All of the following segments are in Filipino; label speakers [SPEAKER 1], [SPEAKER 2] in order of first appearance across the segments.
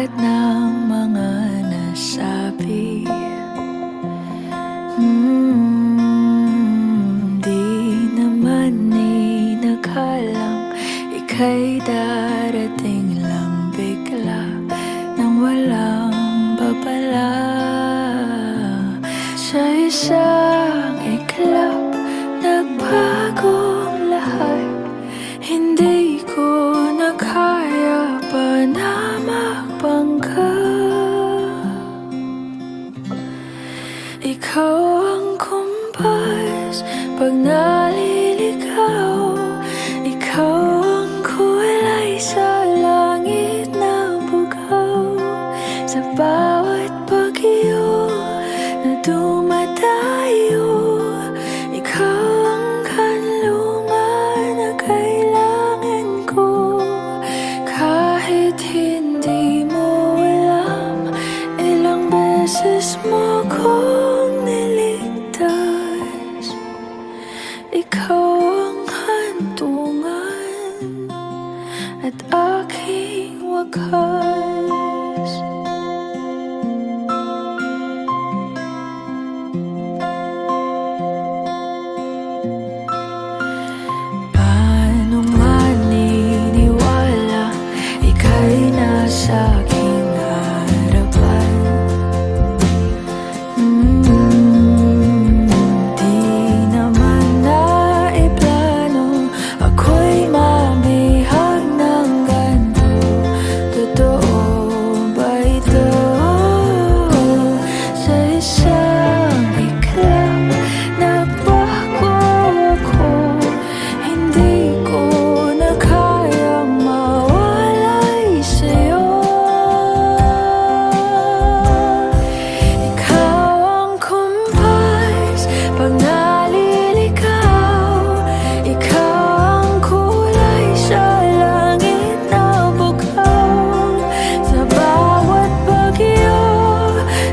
[SPEAKER 1] lahat ng mga nasabi. Di naman inakalang ika'y darating lang bigla nang walang babala. Sa isang iglap, nagbagong lahat. Hindi ko na kaya pa na magpangga. Ikaw ang kumpas pag naliligaw. Ikaw ang kulay sa langit na bugaw. Sa bawat bagyo na dumadayo, ikaw ang kanlungan na kailangan ko. Kahit hindi mo alam, ilang beses mo kong niligtas. Ikaw ang hantungan at aking wakas. Paano maniniwala ika'y nasa aking harapan? Di naman naiplano ako'y mabihag ng ganito. Totoo ba ito? Sa isang iglap, nagbago ako. Hindi ko na kayang mawalay sa'yo. Ikaw ang kumpas pag naliligaw. Ikaw ang kulay sa langit na bugaw. Sa bawat bagyo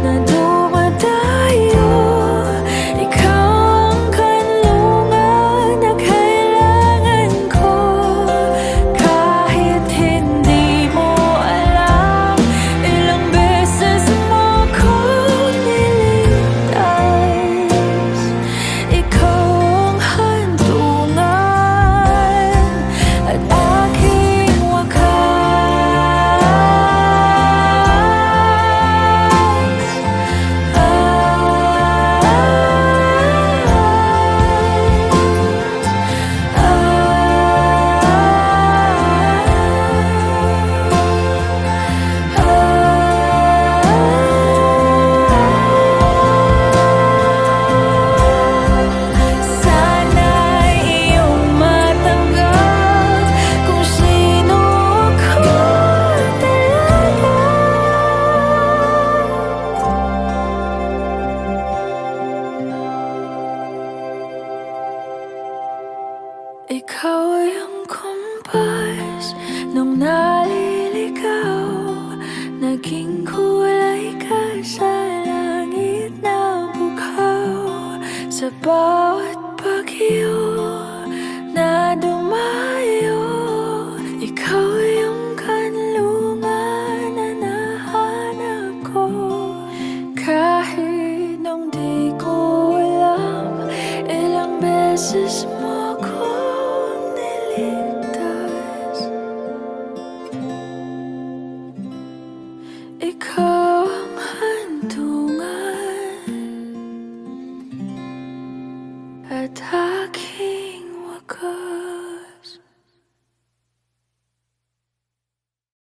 [SPEAKER 1] na dumadayo, ikaw ang kanlungan na kailangan ko. Kahit hindi mo alam, ilang beses mo kong niligtas. Ikaw ang hantungan at aking sana'y iyong matanggap kung sino ako talaga. Ikaw ang kumpas nung naliligaw. Naging kulay ka sa langit na bugaw. Sa bawat bagyo na dumayo, ikaw yung kanlungan na nahanap ko. Kahit nung di ko alam, ilang beses mo kong niligtas. Ikaw ang hantungan at aking